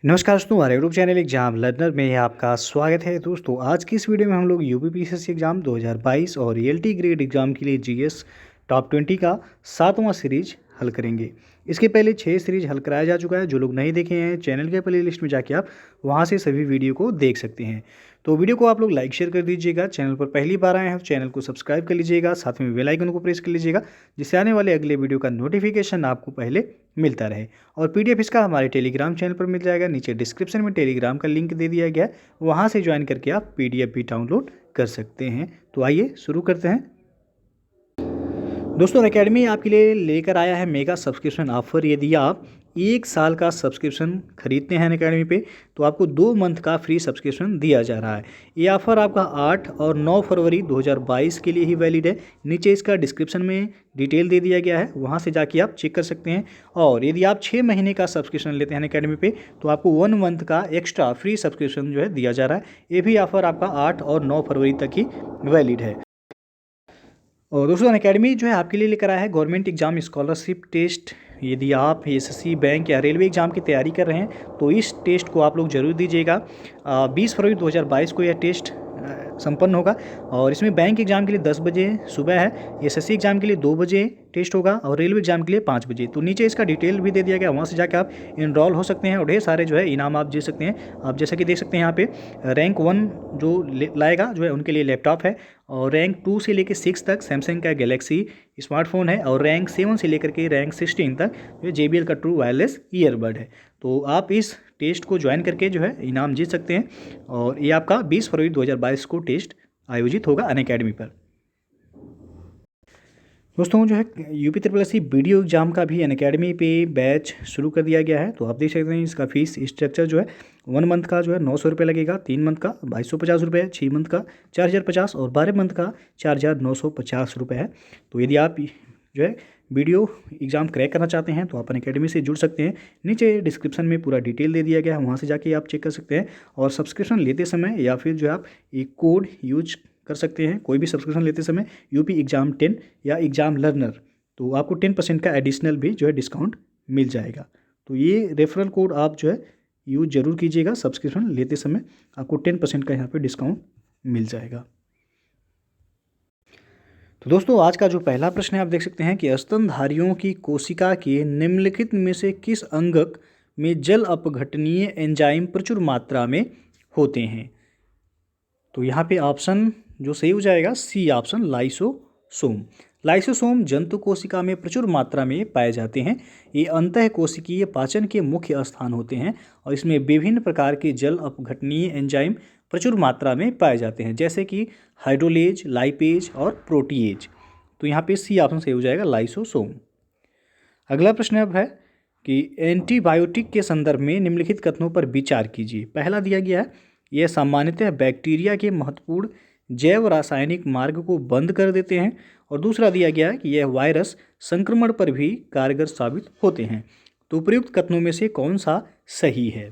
नमस्कार दोस्तों, हमारे यूट्यूब चैनल एग्जाम लर्नर में आपका स्वागत है। दोस्तों आज की इस वीडियो में हम लोग यूपीपीसीएससी एग्ज़ाम 2022 और ईएलटी ग्रेड एग्ज़ाम के लिए जीएस टॉप 20 का 7वां सीरीज हल करेंगे। इसके पहले 6 सीरीज हल कराया जा चुका है। जो लोग नहीं देखे हैं चैनल के प्ले लिस्ट में जाके आप वहां से सभी वीडियो को देख सकते हैं। तो वीडियो को आप लोग लाइक शेयर कर दीजिएगा। चैनल पर पहली बार आए हैं तो चैनल को सब्सक्राइब कर लीजिएगा, साथ में बेल आइकन को प्रेस कर लीजिएगा जिससे आने वाले अगले वीडियो का नोटिफिकेशन आपको पहले मिलता रहे। और पीडीएफ इसका हमारे टेलीग्राम चैनल पर मिल जाएगा। नीचे डिस्क्रिप्शन में टेलीग्राम का लिंक दे दिया गया है, वहाँ से ज्वाइन करके आप पीडीएफ भी डाउनलोड कर सकते हैं। तो आइए शुरू करते हैं। दोस्तों अकेडमी आपके लिए लेकर आया है मेगा सब्सक्रिप्शन ऑफर। यदि आप 1 साल का सब्सक्रिप्शन खरीदते हैं अकेडमी पे तो आपको 2 मंथ का फ्री सब्सक्रिप्शन दिया जा रहा है। ये ऑफ़र आपका 8 और 9 फरवरी 2022 के लिए ही वैलिड है। नीचे इसका डिस्क्रिप्शन में डिटेल दे दिया गया है, वहाँ से जाके आप चेक कर सकते हैं। और यदि आप 6 महीने का सब्सक्रिप्शन लेते हैं अकेडमी पे तो आपको 1 मंथ का एक्स्ट्रा फ्री सब्सक्रिप्शन जो है दिया जा रहा है। ये भी ऑफ़र आपका 8 और 9 फरवरी तक ही वैलिड है। और दोस्तों अकेडमी जो है आपके लिए लेकर आया है गवर्नमेंट एग्जाम स्कॉलरशिप टेस्ट। यदि आप एसएससी बैंक या रेलवे एग्जाम की तैयारी कर रहे हैं तो इस टेस्ट को आप लोग जरूर दीजिएगा। 20 फरवरी 2022 को यह टेस्ट संपन्न होगा। और इसमें बैंक एग्जाम के लिए 10 बजे सुबह है, एसएससी एग्जाम के लिए 2 बजे टेस्ट होगा और रेलवे एग्जाम के लिए 5 बजे। तो नीचे इसका डिटेल भी दे दिया गया, वहाँ से जाकर आप इनरोल हो सकते हैं और ढेर सारे जो है इनाम आप जीत सकते हैं। आप जैसा कि देख सकते हैं यहाँ पे रैंक 1 जो लाएगा जो है उनके लिए लैपटॉप है, और रैंक 2 से लेकर 6 तक सैमसंग का गैलेक्सी स्मार्टफोन है, और रैंक 7 से लेकर के रैंक 16 तक जो JBL का ट्रू वायरलेस ईयरबड है। तो आप इस टेस्ट को ज्वाइन करके जो है इनाम जीत सकते हैं। और ये आपका 20 फरवरी 2022 को टेस्ट आयोजित होगा अनअकैडमी पर। दोस्तों जो है UPSSC वीडियो एग्जाम का भी अनअकैडमी पे बैच शुरू कर दिया गया है। तो आप देख सकते हैं इसका फीस स्ट्रक्चर जो है 1 मंथ का जो है 900 रुपये लगेगा, 3 मंथ का 2250 रुपये है, 6 मंथ का 4050 और 12 मंथ का 4950 रुपये है। तो यदि आप जो है वीडियो एग्ज़ाम क्रैक करना चाहते हैं तो आप अनअकैडमी से जुड़ सकते हैं। नीचे डिस्क्रिप्शन में पूरा डिटेल दे दिया गया है, वहाँ से जाके आप चेक कर सकते हैं। और सब्सक्रिप्शन लेते समय या फिर जो है आप एक कोड यूज कर सकते हैं कोई भी सब्सक्रिप्शन लेते समय यूपी एग्ज़ाम 10 या एग्ज़ाम लर्नर, तो आपको 10% का एडिशनल भी जो है डिस्काउंट मिल जाएगा। तो ये रेफरल कोड आप जो है यूज जरूर कीजिएगा। सब्सक्रिप्शन लेते समय आपको 10% का यहाँ पे डिस्काउंट मिल जाएगा। तो दोस्तों आज का जो पहला प्रश्न है आप देख सकते हैं कि स्तनधारियों की कोशिका के निम्नलिखित में से किस अंगक में जल अपघटनीय एंजाइम प्रचुर मात्रा में होते हैं। तो यहाँ पे ऑप्शन जो सही हो जाएगा सी ऑप्शन लाइसोसोम। लाइसोसोम जंतु कोशिका में प्रचुर मात्रा में पाए जाते हैं। ये अंतः कोशिकीय पाचन के मुख्य स्थान होते हैं और इसमें विभिन्न प्रकार के जल अपघटनीय एंजाइम प्रचुर मात्रा में पाए जाते हैं, जैसे कि हाइड्रोलेज, लाइपेज और प्रोटीएज। तो यहाँ पे सी ऑप्शन सही हो जाएगा लाइसोसोम। अगला प्रश्न अब है कि एंटीबायोटिक के संदर्भ में निम्नलिखित कथनों पर विचार कीजिए। पहला दिया गया है यह सामान्यतः बैक्टीरिया के महत्वपूर्ण जैव रासायनिक मार्ग को बंद कर देते हैं, और दूसरा दिया गया है कि यह वायरस संक्रमण पर भी कारगर साबित होते हैं। तो उपयुक्त कथनों में से कौन सा सही है।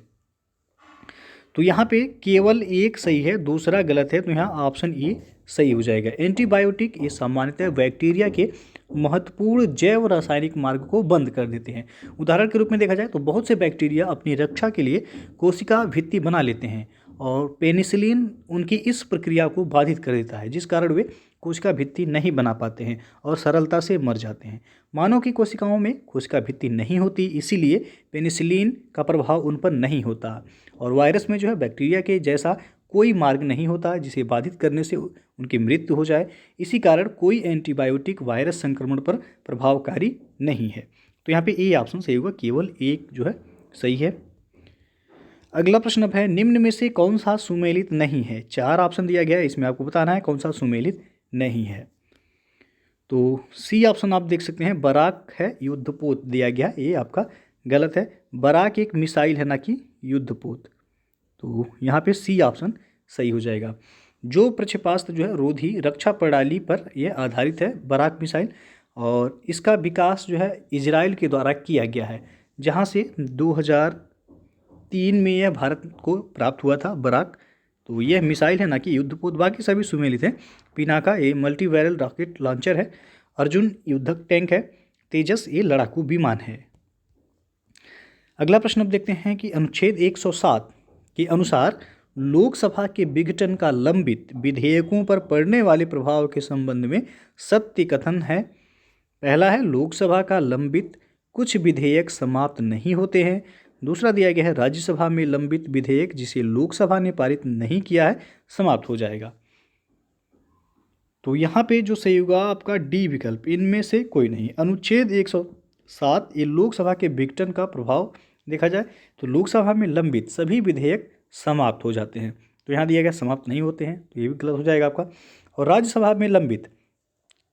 तो यहाँ पे केवल एक सही है, दूसरा गलत है। तो यहाँ ऑप्शन ए सही हो जाएगा। एंटीबायोटिक ये सामान्यतः बैक्टीरिया के महत्वपूर्ण जैव रासायनिक मार्ग को बंद कर देते हैं। उदाहरण के रूप में देखा जाए तो बहुत से बैक्टीरिया अपनी रक्षा के लिए कोशिका भित्ति बना लेते हैं और पेनिसिलिन उनकी इस प्रक्रिया को बाधित कर देता है, जिस कारण वे कोशिका भित्ति नहीं बना पाते हैं और सरलता से मर जाते हैं। मानव की कोशिकाओं में कोशिका भित्ति नहीं होती, इसीलिए पेनिसिलिन का प्रभाव उन पर नहीं होता। और वायरस में जो है बैक्टीरिया के जैसा कोई मार्ग नहीं होता जिसे बाधित करने से उनकी मृत्यु हो जाए। इसी कारण कोई एंटीबायोटिक वायरस संक्रमण पर प्रभावकारी नहीं है। तो यहाँ पे ए ऑप्शन सही होगा, केवल एक जो है सही है। अगला प्रश्न अब है निम्न में से कौन सा सुमेलित नहीं है। 4 ऑप्शन दिया गया है, इसमें आपको बताना है कौन सा सुमेलित नहीं है। तो सी ऑप्शन आप देख सकते हैं बराक है, युद्धपोत दिया गया, ये आपका गलत है। बराक एक मिसाइल है ना कि युद्धपोत। तो यहाँ पे सी ऑप्शन सही हो जाएगा। जो प्रक्षेपास्त्र जो है रोधी रक्षा प्रणाली पर यह आधारित है बराक मिसाइल, और इसका विकास जो है इजराइल के द्वारा किया गया है, जहाँ से 2003 में यह भारत को प्राप्त हुआ था बराक। तो यह मिसाइल है ना कि युद्धपोत। बाकी सभी सुमेलित हैं। पिनाका ये मल्टी बैरल रॉकेट लॉन्चर है, अर्जुन युद्धक टैंक है, तेजस ये लड़ाकू विमान है। अगला प्रश्न अब देखते हैं कि अनुच्छेद 107 के अनुसार लोकसभा के विघटन का लंबित विधेयकों पर पड़ने वाले प्रभाव के संबंध में सत्य कथन है। पहला है लोकसभा का लंबित कुछ विधेयक समाप्त नहीं होते हैं। दूसरा दिया गया है राज्यसभा में लंबित विधेयक जिसे लोकसभा ने पारित नहीं किया है समाप्त हो जाएगा। तो यहाँ पे जो सही होगा आपका डी विकल्प, इनमें से कोई नहीं। अनुच्छेद 107 ये लोकसभा के विघटन का प्रभाव देखा जाए तो लोकसभा में लंबित सभी विधेयक समाप्त हो जाते हैं, तो यहाँ दिया गया समाप्त नहीं होते हैं, तो ये भी गलत हो जाएगा आपका। और राज्यसभा में लंबित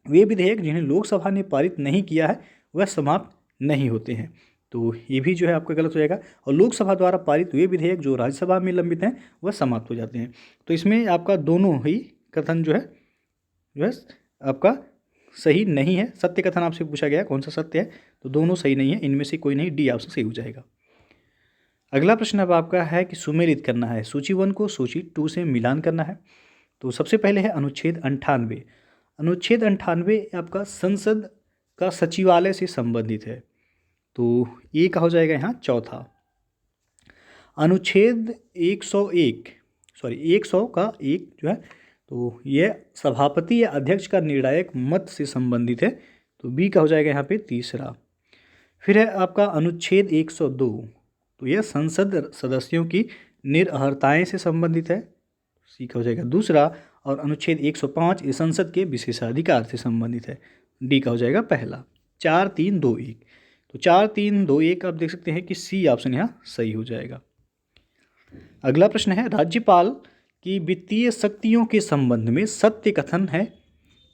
वे विधेयक जिन्हें लोकसभा ने पारित नहीं किया है वह समाप्त नहीं होते हैं, तो ये भी जो है आपका गलत हो जाएगा। और लोकसभा द्वारा पारित वे विधेयक जो राज्यसभा में लंबित हैं वह समाप्त हो जाते हैं। तो इसमें आपका दोनों ही कथन जो है आपका सही नहीं है। सत्य कथन आपसे पूछा गया कौन सा सत्य है, तो दोनों सही नहीं है, इनमें से कोई नहीं, डी ऑप्शन सही हो जाएगा। अगला प्रश्न अब आपका है कि सुमेलित करना है, सूची 1 को सूची 2 से मिलान करना है। तो सबसे पहले है अनुच्छेद 98। अनुच्छेद 98 आपका संसद का सचिवालय से संबंधित है, तो ये क्या हो जाएगा यहाँ चौथा। अनुच्छेद 100 का 1 जो है तो यह सभापति या अध्यक्ष का निर्णायक मत से संबंधित है, तो बी का हो जाएगा यहाँ पे तीसरा। फिर है आपका अनुच्छेद 102, तो यह संसद सदस्यों की निरर्हताएं से संबंधित है, सी का हो जाएगा दूसरा। और अनुच्छेद 105 ये संसद के विशेषाधिकार से संबंधित है, डी का हो जाएगा पहला। 4, 3, 2, 1, तो 4, 3, 2, 1 आप देख सकते हैं कि सी ऑप्शन यहाँ सही हो जाएगा। अगला प्रश्न है राज्यपाल की वित्तीय शक्तियों के संबंध में सत्य कथन है।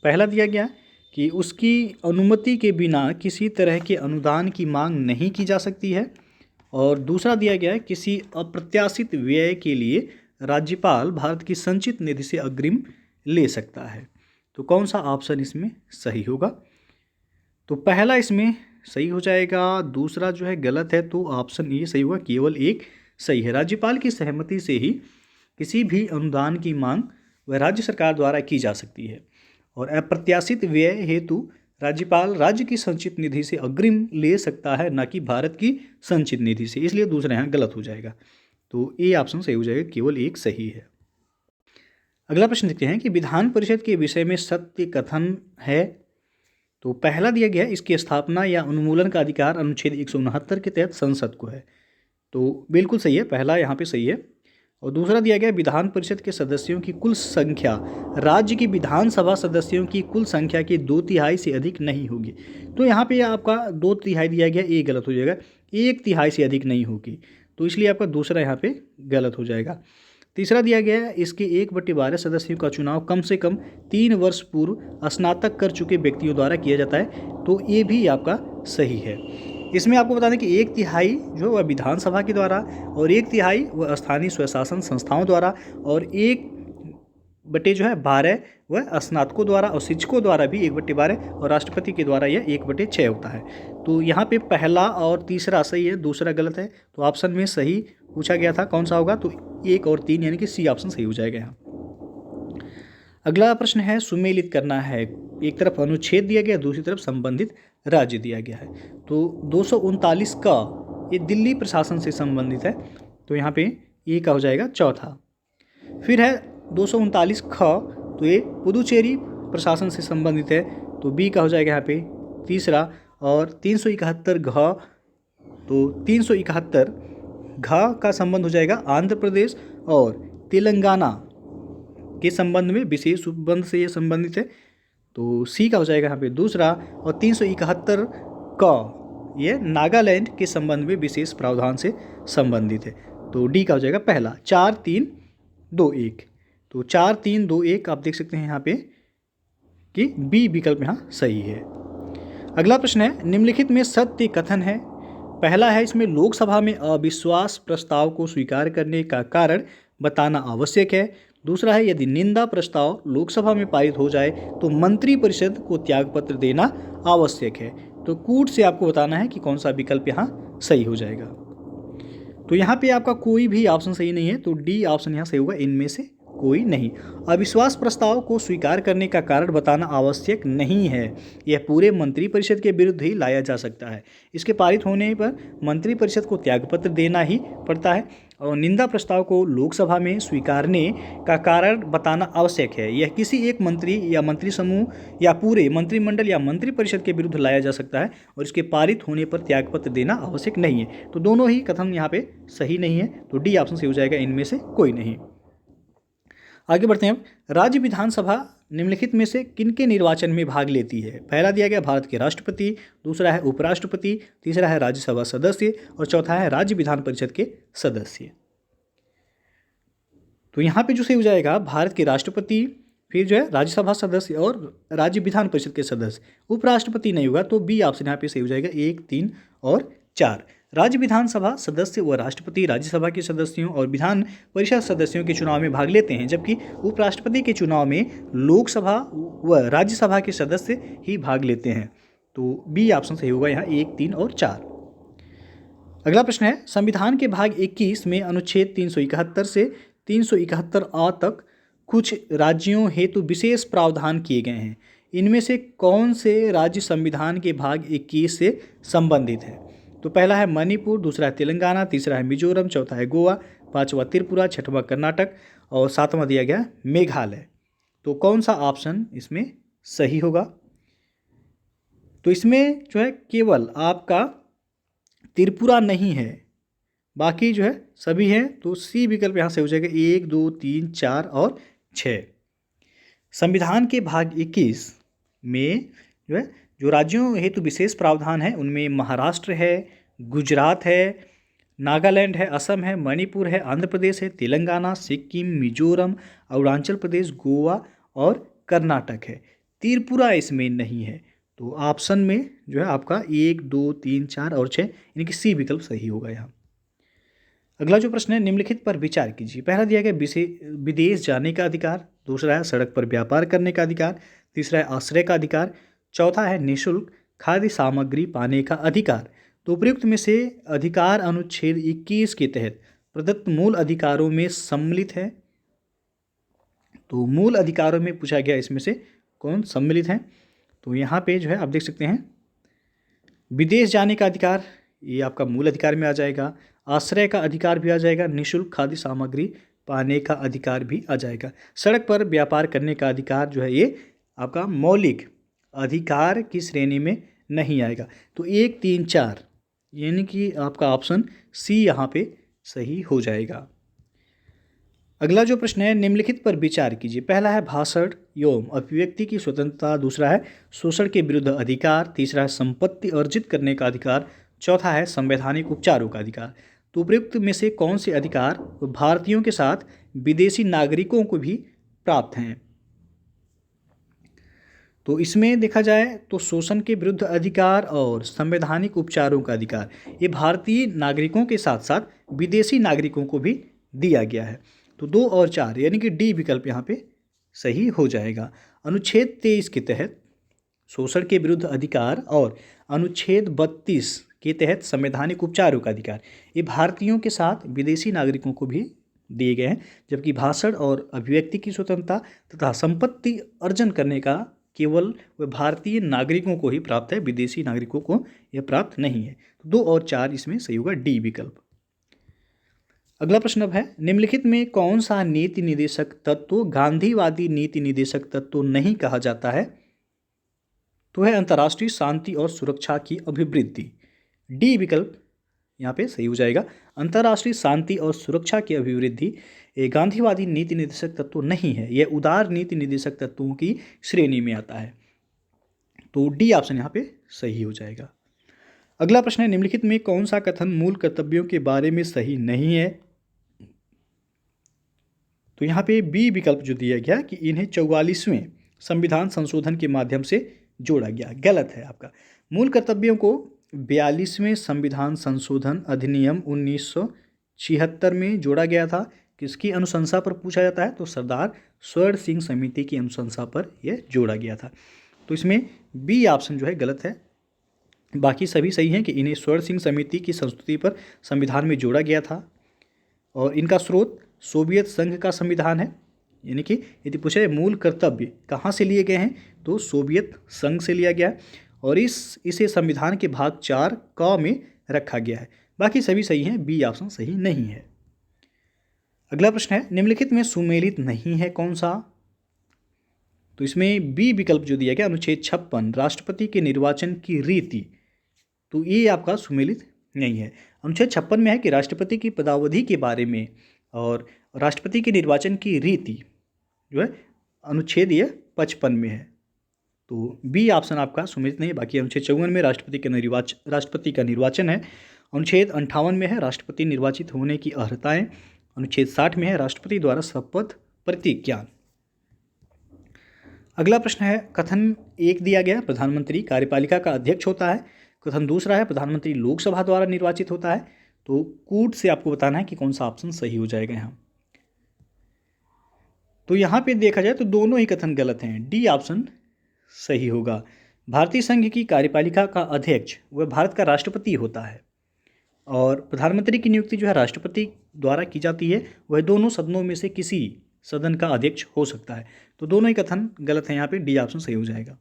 पहला दिया गया कि उसकी अनुमति के बिना किसी तरह के अनुदान की मांग नहीं की जा सकती है, और दूसरा दिया गया है किसी अप्रत्याशित व्यय के लिए राज्यपाल भारत की संचित निधि से अग्रिम ले सकता है। तो कौन सा ऑप्शन इसमें सही होगा, तो पहला इसमें सही हो जाएगा, दूसरा जो है गलत है, तो ऑप्शन ये सही होगा, केवल एक सही है। राज्यपाल की सहमति से ही किसी भी अनुदान की मांग वह राज्य सरकार द्वारा की जा सकती है, और अप्रत्याशित व्यय हेतु राज्यपाल राज्य की संचित निधि से अग्रिम ले सकता है, न कि भारत की संचित निधि से, इसलिए दूसरा यहाँ गलत हो जाएगा। तो ए ऑप्शन सही हो जाएगा, केवल एक सही है। अगला प्रश्न देखते हैं कि विधान परिषद के विषय में सत्य कथन है। तो पहला दिया गया है इसकी स्थापना या उन्मूलन का अधिकार अनुच्छेद 169 के तहत संसद को है, तो बिल्कुल सही है, पहला यहाँ पे सही है। और दूसरा दिया गया विधान परिषद के सदस्यों की कुल संख्या राज्य की विधानसभा सदस्यों की कुल संख्या के 2/3 से अधिक नहीं होगी, तो यहाँ पे आपका 2/3 दिया गया, ये गलत हो जाएगा, 1/3 से अधिक नहीं होगी, तो इसलिए आपका दूसरा यहाँ पे गलत हो जाएगा। तीसरा दिया गया है इसके 1/12 सदस्यों का चुनाव कम से कम 3 वर्ष पूर्व स्नातक कर चुके व्यक्तियों द्वारा किया जाता है, तो ये भी आपका सही है। इसमें आपको बता दें कि 1/3 जो वह विधानसभा के द्वारा, और 1/3 वह स्थानीय स्वशासन संस्थाओं द्वारा, और 1/12 वह स्नातकों द्वारा, और शिक्षकों द्वारा भी 1/12, और राष्ट्रपति के द्वारा यह 1/6 होता है। तो यहाँ पे पहला और तीसरा सही है, दूसरा गलत है, तो ऑप्शन में सही पूछा गया था कौन सा होगा, तो 1 और 3 यानी कि सी ऑप्शन सही हो जाएगा यहाँ। अगला प्रश्न है सुमेलित करना है, एक तरफ अनुच्छेद दिया गया, दूसरी तरफ संबंधित राज्य दिया गया है। तो 239 का ये दिल्ली प्रशासन से संबंधित है, तो यहाँ पे ये का हो जाएगा चौथा। फिर है 239 ख, तो ये पुदुचेरी प्रशासन से संबंधित है, तो बी का हो जाएगा यहाँ पे तीसरा। और 371 घ, तो 371 घ का संबंध हो जाएगा आंध्र प्रदेश और तेलंगाना के संबंध में, विशेष उपबंध से ये संबंधित है, तो सी का हो जाएगा यहाँ पे दूसरा। और 371 का ये नागालैंड के संबंध में विशेष प्रावधान से संबंधित है, तो डी का हो जाएगा पहला। 4, 3, 2, 1, तो 4, 3, 2, 1 आप देख सकते हैं यहाँ पे कि बी विकल्प यहाँ सही है। अगला प्रश्न है निम्नलिखित में सत्य कथन है। पहला है इसमें लोकसभा में अविश्वास प्रस्ताव को स्वीकार करने का कारण बताना आवश्यक है। दूसरा है यदि निंदा प्रस्ताव लोकसभा में पारित हो जाए तो मंत्रिपरिषद को त्यागपत्र देना आवश्यक है। तो कूट से आपको बताना है कि कौन सा विकल्प यहाँ सही हो जाएगा। तो यहाँ पे आपका कोई भी ऑप्शन सही नहीं है, तो डी ऑप्शन यहाँ सही होगा, इनमें से कोई नहीं। अविश्वास प्रस्ताव को स्वीकार करने का कारण बताना आवश्यक नहीं है। यह पूरे मंत्रिपरिषद के विरुद्ध ही लाया जा सकता है। इसके पारित होने पर मंत्रिपरिषद को त्यागपत्र देना ही पड़ता है और निंदा प्रस्ताव को लोकसभा में स्वीकारने का कारण बताना आवश्यक है। यह किसी एक मंत्री या मंत्री समूह या पूरे मंत्रिमंडल या मंत्रिपरिषद के विरुद्ध लाया जा सकता है और इसके पारित होने पर त्यागपत्र देना आवश्यक नहीं है। तो दोनों ही कथन यहाँ पे सही नहीं है, तो डी ऑप्शन सही हो जाएगा, इनमें से कोई नहीं। आगे बढ़ते हैं। अब राज्य विधानसभा निम्नलिखित में से किनके निर्वाचन में भाग लेती है? पहला दिया गया भारत के राष्ट्रपति, दूसरा है उपराष्ट्रपति, तीसरा है राज्यसभा सदस्य और चौथा है राज्य विधान परिषद के सदस्य। तो यहाँ पे जो सही हो जाएगा भारत के राष्ट्रपति, फिर जो है राज्यसभा सदस्य और राज्य विधान परिषद के सदस्य। उपराष्ट्रपति नहीं होगा, तो बी ऑप्शन यहाँ पे सही हो जाएगा, 1, 3 और 4। राज्य विधानसभा सदस्य व राष्ट्रपति राज्यसभा के सदस्यों और विधान परिषद सदस्यों के चुनाव में भाग लेते हैं, जबकि उपराष्ट्रपति के चुनाव में लोकसभा व राज्यसभा के सदस्य ही भाग लेते हैं। तो बी ऑप्शन सही होगा यहाँ, 1, 3 और 4। अगला प्रश्न है, संविधान के भाग 21 में अनुच्छेद 371 से 371A तक कुछ राज्यों हेतु विशेष प्रावधान किए गए हैं। इनमें से कौन से राज्य संविधान के भाग 21 से संबंधित है? तो पहला है मणिपुर, दूसरा है तेलंगाना, तीसरा है मिजोरम, चौथा है गोवा, पांचवा त्रिपुरा, छठवां कर्नाटक और सातवां दिया गया मेघालय। तो कौन सा ऑप्शन इसमें सही होगा? तो इसमें जो है केवल आपका त्रिपुरा नहीं है, बाकी जो है सभी हैं। तो सी विकल्प यहाँ से हो जाएगा, 1, 2, 3, 4 और 6। संविधान के भाग 21 में जो है जो राज्यों हेतु विशेष प्रावधान है उनमें महाराष्ट्र है, गुजरात है, नागालैंड है, असम है, मणिपुर है, आंध्र प्रदेश है, तेलंगाना, सिक्किम, मिजोरम, अरुणाचल प्रदेश, गोवा और कर्नाटक है। त्रिपुरा इसमें नहीं है। तो ऑप्शन में जो है आपका 1, 2, 3, 4 और 6, यानी कि सी विकल्प सही होगा यहाँ। अगला जो प्रश्न है, निम्नलिखित पर विचार कीजिए। पहला दिया गया विदेश जाने का अधिकार, दूसरा है सड़क पर व्यापार करने का अधिकार, तीसरा है आश्रय का अधिकार, चौथा है निःशुल्क खाद्य सामग्री पाने का अधिकार। तो उपयुक्त में से अधिकार अनुच्छेद 21 के तहत प्रदत्त मूल अधिकारों में सम्मिलित है। तो मूल अधिकारों में पूछा गया इसमें से कौन सम्मिलित है? तो यहाँ पे जो है आप देख सकते हैं, विदेश जाने का अधिकार ये आपका मूल अधिकार में आ जाएगा, आश्रय का अधिकार भी आ जाएगा, निःशुल्क खाद्य सामग्री पाने का अधिकार भी आ जाएगा, सड़क पर व्यापार करने का अधिकार जो है ये आपका मौलिक अधिकार की श्रेणी में नहीं आएगा। तो 1, 3, 4 यानी कि आपका ऑप्शन सी यहाँ पे सही हो जाएगा। अगला जो प्रश्न है, निम्नलिखित पर विचार कीजिए। पहला है भाषण एवं अभिव्यक्ति की स्वतंत्रता, दूसरा है शोषण के विरुद्ध अधिकार, तीसरा है संपत्ति अर्जित करने का अधिकार, चौथा है संवैधानिक उपचारों का अधिकार। तो उपयुक्त में से कौन से अधिकार भारतीयों के साथ विदेशी नागरिकों को भी प्राप्त हैं? तो इसमें देखा जाए तो शोषण के विरुद्ध अधिकार और संवैधानिक उपचारों का अधिकार ये भारतीय नागरिकों के साथ साथ विदेशी नागरिकों को भी दिया गया है। तो 2 और 4 यानी कि डी विकल्प यहाँ पे सही हो जाएगा। अनुच्छेद 23 के तहत शोषण के विरुद्ध अधिकार और अनुच्छेद 32 के तहत संवैधानिक उपचारों का अधिकार ये भारतीयों के साथ विदेशी नागरिकों को भी दिए गए हैं, जबकि भाषण और अभिव्यक्ति की स्वतंत्रता तथा संपत्ति अर्जन करने का केवल वह भारतीय नागरिकों को ही प्राप्त है, विदेशी नागरिकों को यह प्राप्त नहीं है। तो 2 और 4 इसमें सही होगा, डी विकल्प। अगला प्रश्न अब है, निम्नलिखित में कौन सा नीति निदेशक तत्व गांधीवादी नीति निदेशक तत्व नहीं कहा जाता है? तो है अंतर्राष्ट्रीय शांति और सुरक्षा की अभिवृद्धि। डी विकल्प यहाँ पे सही हो जाएगा। अंतर्राष्ट्रीय शांति और सुरक्षा की अभिवृद्धि एक गांधीवादी नीति निर्देशक तत्व नहीं है, यह उदार नीति निर्देशक तत्वों की श्रेणी में आता है। तो डी ऑप्शन यहाँ पे सही हो जाएगा। अगला प्रश्न है, निम्नलिखित में कौन सा कथन मूल कर्तव्यों के बारे में सही नहीं है? तो यहाँ पे बी विकल्प जो दिया गया कि इन्हें 44वें संविधान संशोधन के माध्यम से जोड़ा गया, गलत है आपका। मूल कर्तव्यों को 42वें संविधान संशोधन अधिनियम 1976 में जोड़ा गया था। किसकी अनुशंसा पर पूछा जाता है? तो सरदार स्वर्ण सिंह समिति की अनुशंसा पर यह जोड़ा गया था। तो इसमें बी ऑप्शन जो है गलत है, बाकी सभी सही हैं कि इन्हें स्वर्ण सिंह समिति की संस्तुति पर संविधान में जोड़ा गया था और इनका स्रोत सोवियत संघ का संविधान है यानी कि यदि पूछे मूल कर्तव्य कहाँ से लिए गए हैं तो सोवियत संघ से लिया गया है और इसे संविधान के भाग 4 क में रखा गया है। बाकी सभी सही हैं, बी ऑप्शन सही नहीं है। अगला प्रश्न है निम्नलिखित में सुमेलित नहीं है कौन सा? तो इसमें बी विकल्प जो दिया गया अनुच्छेद 56 राष्ट्रपति के निर्वाचन की रीति, तो ये आपका सुमेलित नहीं है। अनुच्छेद 56 में है कि राष्ट्रपति की पदावधि के बारे में और राष्ट्रपति के निर्वाचन की रीति जो है अनुच्छेद ये 55 में है, तो बी ऑप्शन आपका सुमेलित नहीं है। बाकी अनुच्छेद 54 में राष्ट्रपति का निर्वाचन है, अनुच्छेद 58 में है राष्ट्रपति निर्वाचित होने की अर्हताएं, अनुच्छेद 60 में है राष्ट्रपति द्वारा शपथ प्रतिज्ञा। अगला प्रश्न है कथन 1 दिया गया प्रधानमंत्री कार्यपालिका का अध्यक्ष होता है, कथन दूसरा है प्रधानमंत्री लोकसभा द्वारा निर्वाचित होता है। तो कूट से आपको बताना है कि कौन सा ऑप्शन सही हो जाएगा यहाँ। तो यहाँ पे देखा जाए तो दोनों ही कथन गलत हैं, डी ऑप्शन सही होगा। भारतीय संघ की कार्यपालिका का अध्यक्ष वह भारत का राष्ट्रपति होता है और प्रधानमंत्री की नियुक्ति जो है राष्ट्रपति द्वारा की जाती है, वह दोनों सदनों में से किसी सदन का अध्यक्ष हो सकता है। तो दोनों ही कथन गलत हैं, यहाँ पे डी ऑप्शन सही हो जाएगा।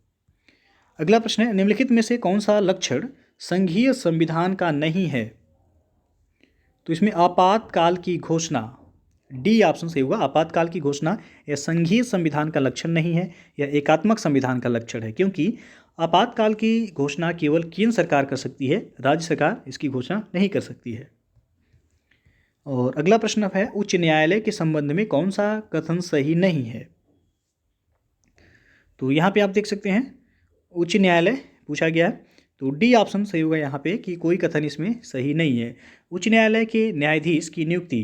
अगला प्रश्न है निम्नलिखित में से कौन सा लक्षण संघीय संविधान का नहीं है? तो इसमें आपातकाल की घोषणा, डी ऑप्शन सही होगा। आपातकाल की घोषणा यह संघीय संविधान का लक्षण नहीं है, यह एकात्मक संविधान का लक्षण है, क्योंकि आपातकाल की घोषणा केवल केंद्र सरकार कर सकती है, राज्य सरकार इसकी घोषणा नहीं कर सकती है। और अगला प्रश्न है उच्च न्यायालय के संबंध में कौन सा कथन सही नहीं है? तो यहाँ पे आप देख सकते हैं उच्च न्यायालय पूछा गया है, तो डी ऑप्शन सही होगा यहाँ पे कि कोई कथन इसमें सही नहीं है। उच्च न्यायालय के न्यायाधीश की नियुक्ति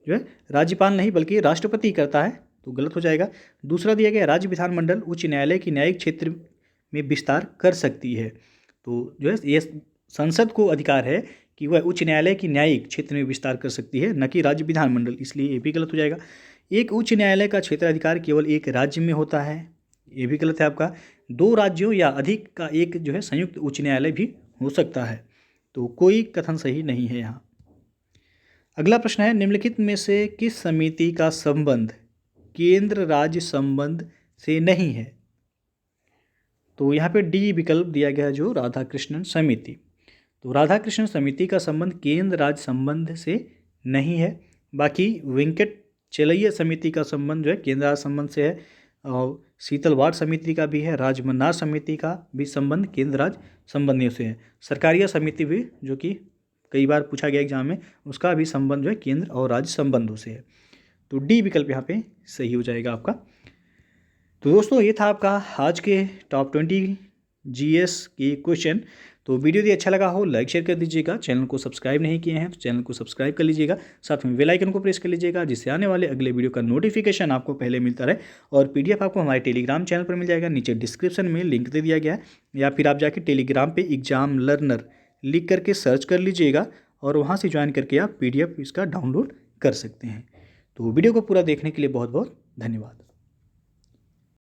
जो है राज्यपाल नहीं बल्कि राष्ट्रपति करता है, तो गलत हो जाएगा। दूसरा दिया गया राज्य विधानमंडल उच्च न्यायालय की न्यायिक क्षेत्र में विस्तार कर सकती है, तो जो है ये संसद को अधिकार है कि वह उच्च न्यायालय की न्यायिक क्षेत्र में विस्तार कर सकती है, न कि राज्य विधानमंडल, इसलिए ये भी गलत हो जाएगा। एक उच्च न्यायालय का क्षेत्राधिकार केवल एक राज्य में होता है, ये भी गलत है आपका। 2 राज्यों या अधिक का एक जो है संयुक्त उच्च न्यायालय भी हो सकता है, तो कोई कथन सही नहीं है यहाँ। अगला प्रश्न है निम्नलिखित में से किस समिति का संबंध केंद्र राज्य संबंध से नहीं है? तो यहाँ पे डी विकल्प दिया गया है जो राधाकृष्णन समिति, तो राधाकृष्णन समिति का संबंध केंद्र राज्य संबंध से नहीं है। बाकी वेंकट चलैया समिति का संबंध जो है केंद्र राज्य संबंध से है, और शीतलवाड़ समिति का भी है, राजमन्नार समिति का भी संबंध केंद्र राज्य संबंधियों से है। सरकारिया समिति भी जो कि कई बार पूछा गया एग्जाम में, उसका भी संबंध जो है केंद्र और राज्य संबंधों से है, तो डी विकल्प यहाँ पे सही हो जाएगा आपका। तो दोस्तों ये था आपका आज के टॉप 20 जीएस के क्वेश्चन। तो वीडियो यदि अच्छा लगा हो लाइक शेयर कर दीजिएगा, चैनल को सब्सक्राइब नहीं किए हैं तो चैनल को सब्सक्राइब कर लीजिएगा, साथ में बेल आइकन को प्रेस कर लीजिएगा जिससे आने वाले अगले वीडियो का नोटिफिकेशन आपको पहले मिलता रहे। और पीडीएफ आपको हमारे टेलीग्राम चैनल पर मिल जाएगा, नीचे डिस्क्रिप्शन में लिंक दे दिया गया है, या फिर आप जाके टेलीग्राम पे एग्जाम लर्नर लिख करके सर्च कर लीजिएगा और वहाँ से ज्वाइन करके आप पीडीएफ इसका डाउनलोड कर सकते हैं। तो वीडियो को पूरा देखने के लिए बहुत बहुत धन्यवाद।